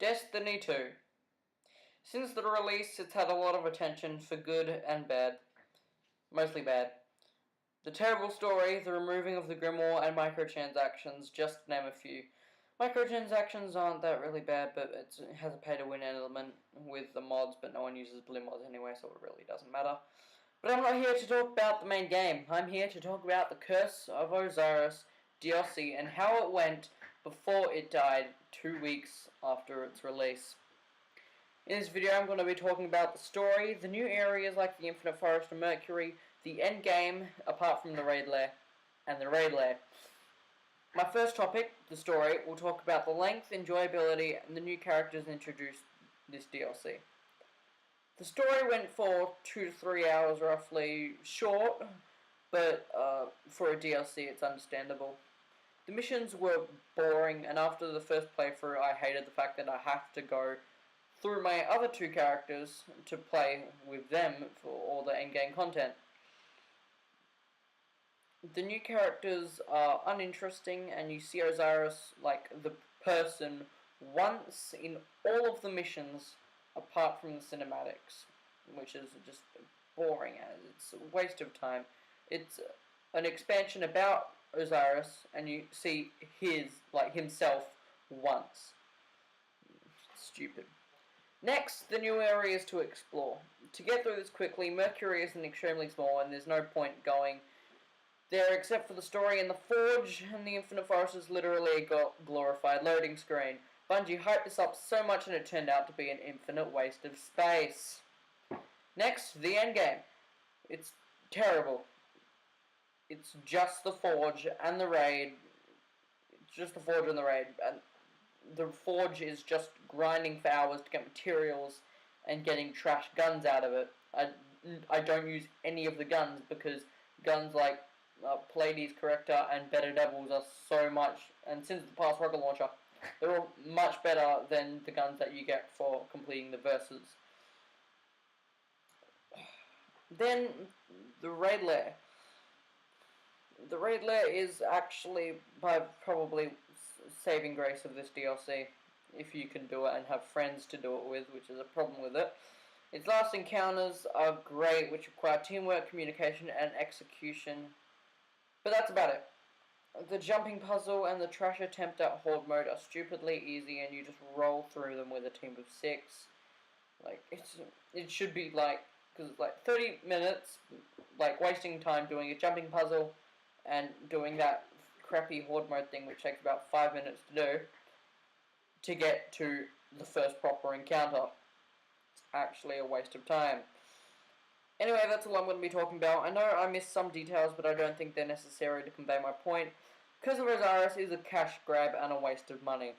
Destiny 2. Since the release, it's had a lot of attention for good and bad. Mostly bad. The terrible story, the removing of the Grimoire, and microtransactions, just to name a few. Microtransactions aren't that really bad, but it has a pay-to-win element with the mods, but no one uses blue mods anyway, so it really doesn't matter. But I'm not here to talk about the main game. I'm here to talk about the Curse of Osiris DLC and how it went before it died 2 weeks after its release. In this video I'm going to be talking about the story, the new areas like the Infinite Forest of Mercury, the end game apart from the raid lair, and the raid lair. My first topic, the story, will talk about the length, enjoyability, and the new characters introduced this DLC. The story went for 2 to 3 hours roughly, short, but for a DLC it's understandable. The missions were boring, and after the first playthrough I hated the fact that I have to go through my other two characters to play with them for all the endgame content. The new characters are uninteresting, and you see Osiris like the person once in all of the missions apart from the cinematics, which is just boring as it's a waste of time. It's an expansion about Osiris, and you see himself once. Stupid. Next, the new areas to explore. To get through this quickly, Mercury isn't extremely small and there's no point going there except for the story in the Forge, and the Infinite Forest is literally a glorified loading screen. Bungie hyped this up so much and it turned out to be an infinite waste of space. Next, the endgame. It's terrible. It's just the Forge and the raid. It's just the Forge and the raid. And the Forge is just grinding for hours to get materials and getting trash guns out of it. I don't use any of the guns because guns like Pallades Corrector and Better Devils are so much, and since the past rocket launcher, they're all much better than the guns that you get for completing the verses. Then, the raid lair. The raid lair is actually by probably saving grace of this DLC, if you can do it and have friends to do it with, which is a problem with it. Its last encounters are great, which require teamwork, communication, and execution. But that's about it. The jumping puzzle and the trash attempt at horde mode are stupidly easy, and you just roll through them with a team of 6. Like, it should be like, because it's like 30 minutes, like wasting time doing a jumping puzzle and doing that crappy horde mode thing which takes about 5 minutes to do to get to the first proper encounter. It's actually a waste of time. Anyway, that's all I'm going to be talking about. I know I missed some details, but I don't think they're necessary to convey my point. Curse of Osiris is a cash grab and a waste of money.